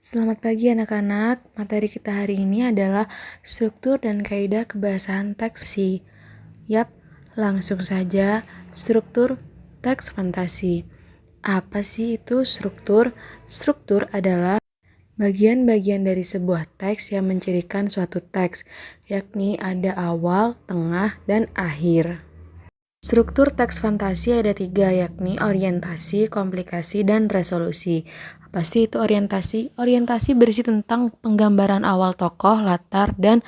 Selamat pagi anak-anak. Materi kita hari ini adalah struktur dan kaidah kebahasaan teks fantasi. Yap, langsung saja struktur teks fantasi. Apa sih itu struktur? Struktur adalah bagian-bagian dari sebuah teks yang mencirikan suatu teks, yakni ada awal, tengah, dan akhir. Struktur teks fantasi ada 3, yakni orientasi, komplikasi, dan resolusi. Apa sih itu orientasi? Orientasi berisi tentang penggambaran awal tokoh, latar, dan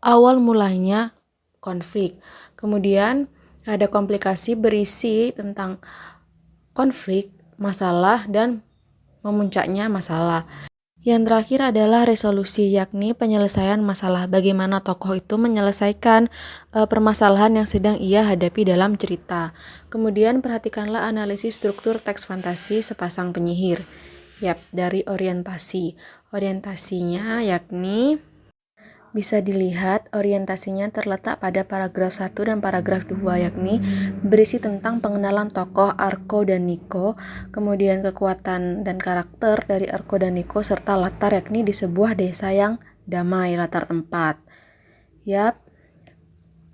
awal mulanya konflik. Kemudian ada komplikasi berisi tentang konflik, masalah, dan memuncaknya masalah. Yang terakhir adalah resolusi, yakni penyelesaian masalah. Bagaimana tokoh itu menyelesaikan permasalahan yang sedang ia hadapi dalam cerita. Kemudian perhatikanlah analisis struktur teks fantasi sepasang penyihir. Yap, dari orientasi. Orientasinya yakni bisa dilihat orientasinya terletak pada paragraf 1 dan paragraf 2, yakni berisi tentang pengenalan tokoh Arko dan Niko, kemudian kekuatan dan karakter dari Arko dan Niko, serta latar yakni di sebuah desa yang damai, latar tempat. Yap.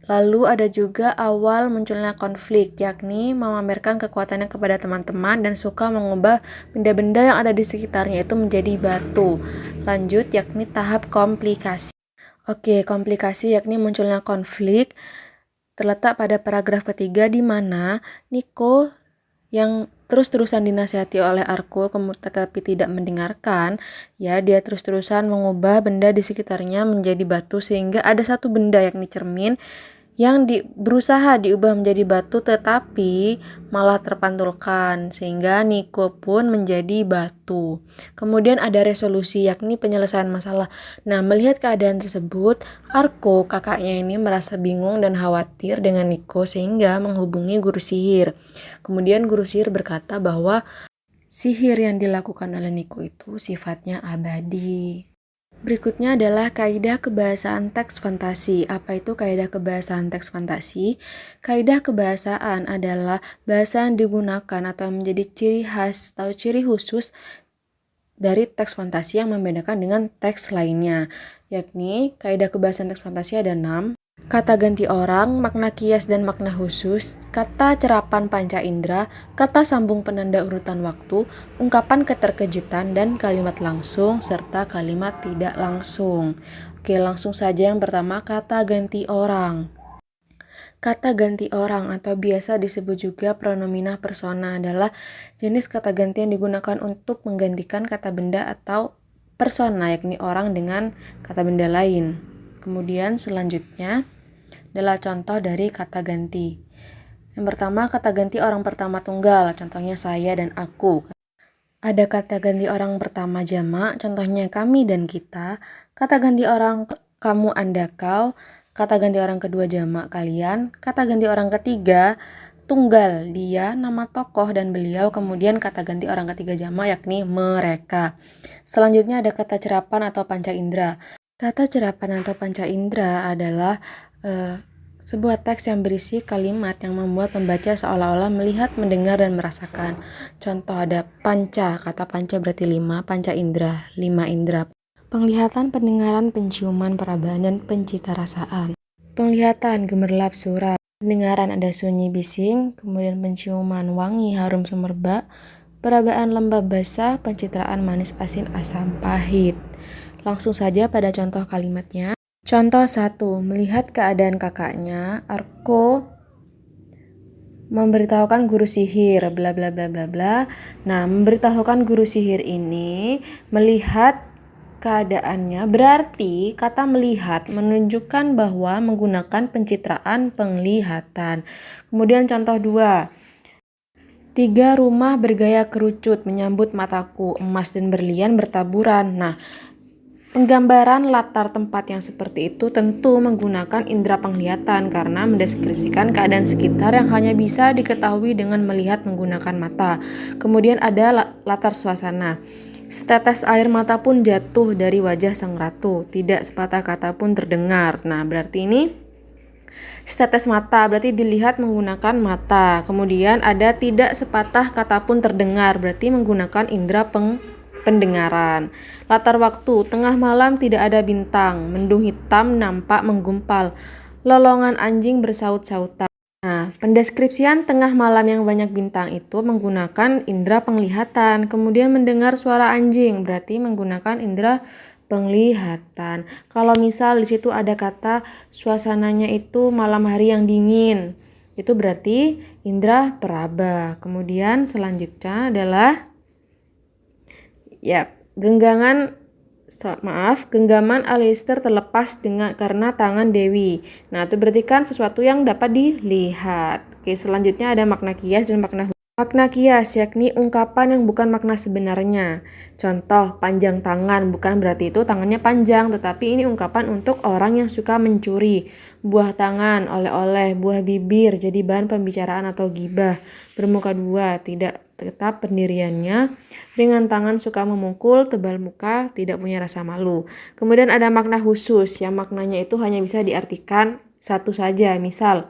Lalu ada juga awal munculnya konflik, yakni memamerkan kekuatannya kepada teman-teman dan suka mengubah benda-benda yang ada di sekitarnya itu menjadi batu. Lanjut, yakni tahap komplikasi. Oke, komplikasi yakni munculnya konflik terletak pada paragraf ketiga di mana Niko yang terus-terusan dinasihati oleh Arko tetapi tidak mendengarkan, ya dia terus-terusan mengubah benda di sekitarnya menjadi batu sehingga ada satu benda yakni cermin yang berusaha diubah menjadi batu tetapi malah terpantulkan sehingga Niko pun menjadi batu. Kemudian ada resolusi yakni penyelesaian masalah. Nah, melihat keadaan tersebut, Arko kakaknya ini merasa bingung dan khawatir dengan Niko sehingga menghubungi guru sihir. Kemudian guru sihir berkata bahwa sihir yang dilakukan oleh Niko itu sifatnya abadi. Berikutnya adalah kaidah kebahasaan teks fantasi. Apa itu kaidah kebahasaan teks fantasi? Kaidah kebahasaan adalah bahasa yang digunakan atau menjadi ciri khas atau ciri khusus dari teks fantasi yang membedakan dengan teks lainnya. Yakni kaidah kebahasaan teks fantasi ada 6. Kata ganti orang, makna kias dan makna khusus, kata cerapan panca indera, kata sambung penanda urutan waktu, ungkapan keterkejutan, dan kalimat langsung, serta kalimat tidak langsung. Oke, langsung saja yang pertama, kata ganti orang. Kata ganti orang atau biasa disebut juga pronomina persona adalah jenis kata ganti yang digunakan untuk menggantikan kata benda atau persona, yakni orang dengan kata benda lain. Kemudian selanjutnya adalah contoh dari kata ganti. Yang pertama, kata ganti orang pertama tunggal, contohnya saya dan aku. Ada kata ganti orang pertama jamak, contohnya kami dan kita. Kata ganti orang kamu, anda, kau. Kata ganti orang kedua jamak, kalian. Kata ganti orang ketiga tunggal, dia, nama tokoh dan beliau. Kemudian kata ganti orang ketiga jamak yakni mereka. Selanjutnya ada kata cerapan atau panca indera. Kata cerapan atau panca indera adalah sebuah teks yang berisi kalimat yang membuat pembaca seolah-olah melihat, mendengar, dan merasakan. Contoh ada panca, kata panca berarti 5, panca indera, 5 indera. Penglihatan, pendengaran, penciuman, perabaan, dan pencita rasaan. Penglihatan, gemerlap, surat. Pendengaran ada sunyi, bising. Kemudian penciuman, wangi, harum, semerbak. Perabaan, lembab, basah. Pencitraan, manis, asin, asam, pahit. Langsung saja pada contoh kalimatnya. Contoh 1, melihat keadaan kakaknya, Arko memberitahukan guru sihir, bla bla bla bla bla. Nah, memberitahukan guru sihir ini melihat keadaannya, berarti kata melihat menunjukkan bahwa menggunakan pencitraan penglihatan. Kemudian contoh 2, 3 rumah bergaya kerucut menyambut mataku, emas dan berlian bertaburan. Nah, penggambaran latar tempat yang seperti itu tentu menggunakan indera penglihatan karena mendeskripsikan keadaan sekitar yang hanya bisa diketahui dengan melihat menggunakan mata. Kemudian ada latar suasana. Setetes air mata pun jatuh dari wajah sang ratu, tidak sepatah kata pun terdengar. Nah, berarti ini setetes mata berarti dilihat menggunakan mata. Kemudian ada tidak sepatah kata pun terdengar berarti menggunakan indera pendengaran. Latar waktu, tengah malam tidak ada bintang, mendung hitam nampak menggumpal, lolongan anjing bersaut-sautan. Nah, pendeskripsian tengah malam yang banyak bintang itu menggunakan indera penglihatan, kemudian mendengar suara anjing berarti menggunakan indera penglihatan. Kalau misal di situ ada kata suasananya itu malam hari yang dingin, itu berarti indera peraba. Kemudian selanjutnya adalah genggaman Alistair terlepas karena tangan Dewi. Nah, itu berarti kan sesuatu yang dapat dilihat. Oke, selanjutnya ada makna kias dan makna kias, yakni ungkapan yang bukan makna sebenarnya. Contoh, panjang tangan, bukan berarti itu tangannya panjang, tetapi ini ungkapan untuk orang yang suka mencuri. Buah tangan, oleh-oleh, buah bibir, jadi bahan pembicaraan atau gibah. Bermuka dua, tidak tetap pendiriannya. Ringan tangan, suka memukul, tebal muka, tidak punya rasa malu. Kemudian ada makna khusus, yang maknanya itu hanya bisa diartikan satu saja. Misal,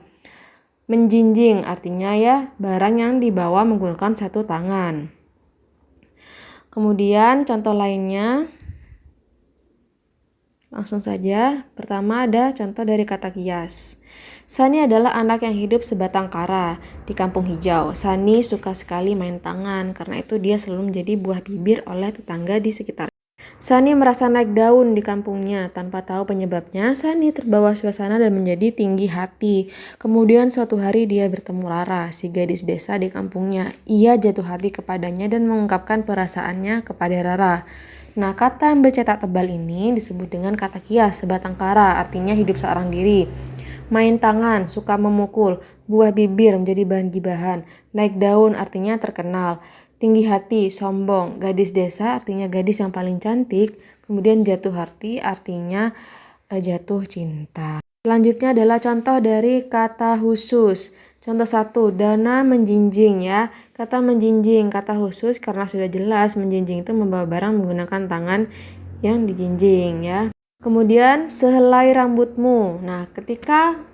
menjinjing artinya ya barang yang dibawa menggunakan satu tangan. Kemudian contoh lainnya, langsung saja. Pertama ada contoh dari kata kias. Sani adalah anak yang hidup sebatang kara di kampung hijau. Sani suka sekali main tangan, karena itu dia selalu menjadi buah bibir oleh tetangga di sekitar. Sani merasa naik daun di kampungnya. Tanpa tahu penyebabnya, Sani terbawa suasana dan menjadi tinggi hati. Kemudian suatu hari dia bertemu Rara, si gadis desa di kampungnya. Ia jatuh hati kepadanya dan mengungkapkan perasaannya kepada Rara. Nah, kata yang bercetak tebal ini disebut dengan kata kias, sebatang kara, artinya hidup seorang diri. Main tangan, suka memukul, buah bibir menjadi bahan gibahan, naik daun artinya terkenal, tinggi hati, sombong, gadis desa artinya gadis yang paling cantik, kemudian jatuh hati artinya jatuh cinta. Selanjutnya adalah contoh dari kata khusus. Contoh 1, Dana menjinjing ya. Kata menjinjing, kata khusus karena sudah jelas menjinjing itu membawa barang menggunakan tangan yang dijinjing ya. Kemudian sehelai rambutmu. Nah, ketika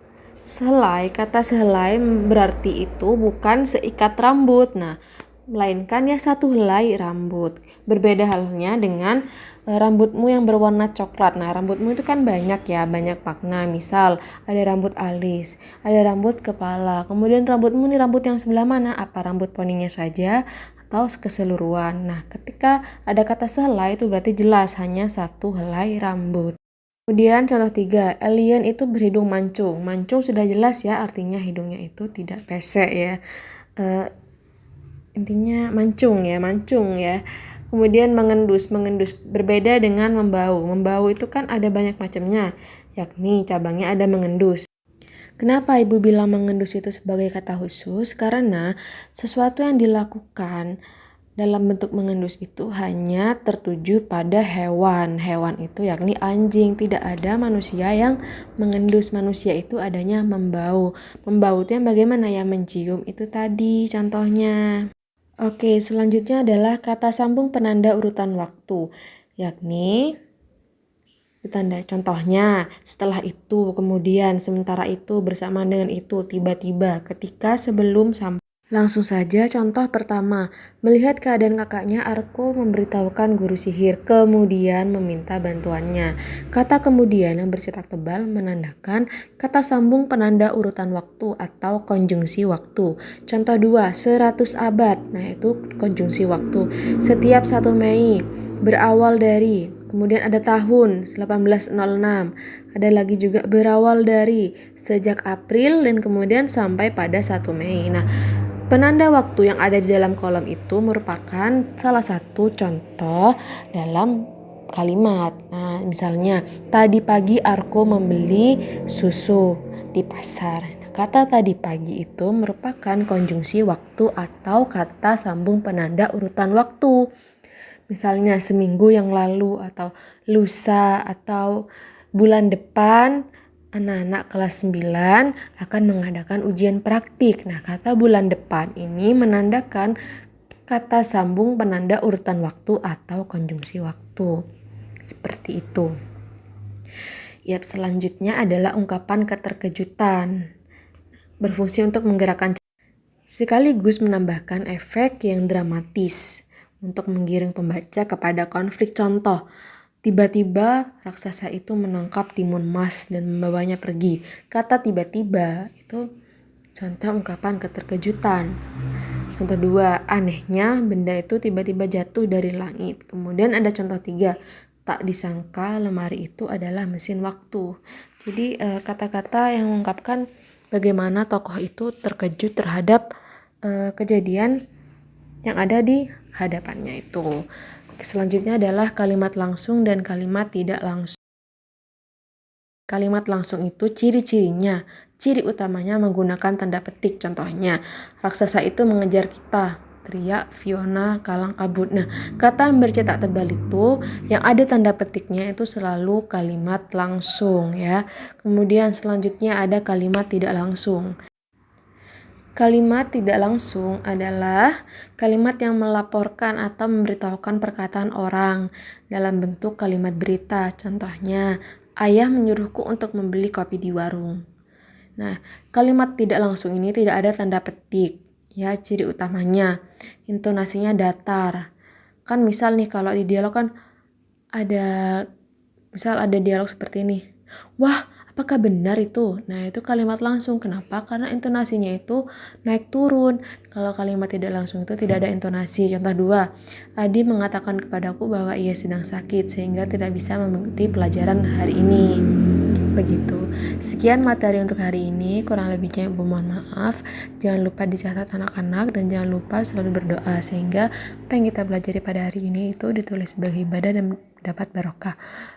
kata sehelai berarti itu bukan seikat rambut. Nah, melainkan ya satu helai rambut. Berbeda halnya dengan rambutmu yang berwarna coklat. Nah, rambutmu itu kan banyak ya, banyak makna. Misal, ada rambut alis, ada rambut kepala. Kemudian rambutmu ini rambut yang sebelah mana? Apa rambut poninya saja atau keseluruhan? Nah, ketika ada kata sehelai itu berarti jelas hanya satu helai rambut. Kemudian contoh 3, alien itu berhidung mancung. Mancung sudah jelas ya, artinya hidungnya itu tidak pesek ya. Intinya mancung ya. Kemudian mengendus berbeda dengan membau. Membau itu kan ada banyak macamnya, yakni cabangnya ada mengendus. Kenapa ibu bilang mengendus itu sebagai kata khusus? Karena sesuatu yang dilakukan dalam bentuk mengendus itu hanya tertuju pada hewan. Hewan itu yakni anjing. Tidak ada manusia yang mengendus. Manusia itu adanya membau. Membau itu yang bagaimana ya? Mencium itu tadi contohnya. Oke, selanjutnya adalah kata sambung penanda urutan waktu, yakni tanda contohnya setelah itu, kemudian, sementara itu, bersamaan dengan itu, tiba-tiba, ketika, sebelum, sampai. Langsung saja contoh pertama. Melihat keadaan kakaknya, Arko memberitahukan guru sihir, kemudian meminta bantuannya. Kata kemudian yang bercetak tebal menandakan kata sambung penanda urutan waktu atau konjungsi waktu. Contoh 2, 100 abad. Nah, itu konjungsi waktu. Setiap 1 Mei, berawal dari, kemudian ada tahun 1806. Ada lagi juga berawal dari, sejak April, dan kemudian sampai pada 1 Mei. Nah, penanda waktu yang ada di dalam kolom itu merupakan salah satu contoh dalam kalimat. Nah, misalnya, tadi pagi Arko membeli susu di pasar. Nah, kata tadi pagi itu merupakan konjungsi waktu atau kata sambung penanda urutan waktu. Misalnya seminggu yang lalu atau lusa atau bulan depan anak-anak kelas 9 akan mengadakan ujian praktik. Nah, kata bulan depan ini menandakan kata sambung penanda urutan waktu atau konjungsi waktu. Seperti itu. Selanjutnya adalah ungkapan keterkejutan. Berfungsi untuk menggerakkan sekaligus menambahkan efek yang dramatis. untuk menggiring pembaca kepada konflik. Contoh, tiba-tiba raksasa itu menangkap timun emas dan membawanya pergi. Kata tiba-tiba itu contoh ungkapan keterkejutan. Contoh 2, anehnya benda itu tiba-tiba jatuh dari langit. Kemudian ada contoh 3, tak disangka lemari itu adalah mesin waktu. Jadi kata-kata yang mengungkapkan bagaimana tokoh itu terkejut terhadap kejadian yang ada di hadapannya itu. Selanjutnya adalah kalimat langsung dan kalimat tidak langsung. Kalimat langsung itu ciri-cirinya, ciri utamanya menggunakan tanda petik. Contohnya, raksasa itu mengejar kita, teriak Fiona kalang kabut. Nah, kata yang bercetak tebal itu yang ada tanda petiknya itu selalu kalimat langsung ya. Kemudian selanjutnya ada kalimat tidak langsung. Kalimat tidak langsung adalah kalimat yang melaporkan atau memberitahukan perkataan orang dalam bentuk kalimat berita. Contohnya, ayah menyuruhku untuk membeli kopi di warung. Nah, kalimat tidak langsung ini tidak ada tanda petik. Ya, ciri utamanya intonasinya datar. Kan misal nih kalau di dialog kan ada dialog seperti ini. Wah, apakah benar itu? Nah, itu kalimat langsung. Kenapa? Karena intonasinya itu naik turun. Kalau kalimat tidak langsung itu tidak ada intonasi. Contoh 2, Adi mengatakan kepadaku bahwa ia sedang sakit sehingga tidak bisa mengikuti pelajaran hari ini. Begitu. Sekian materi untuk hari ini. Kurang lebihnya Ibu mohon maaf. Jangan lupa dicatat anak-anak dan jangan lupa selalu berdoa sehingga apa yang kita pelajari pada hari ini itu ditulis sebagai ibadah dan dapat barokah.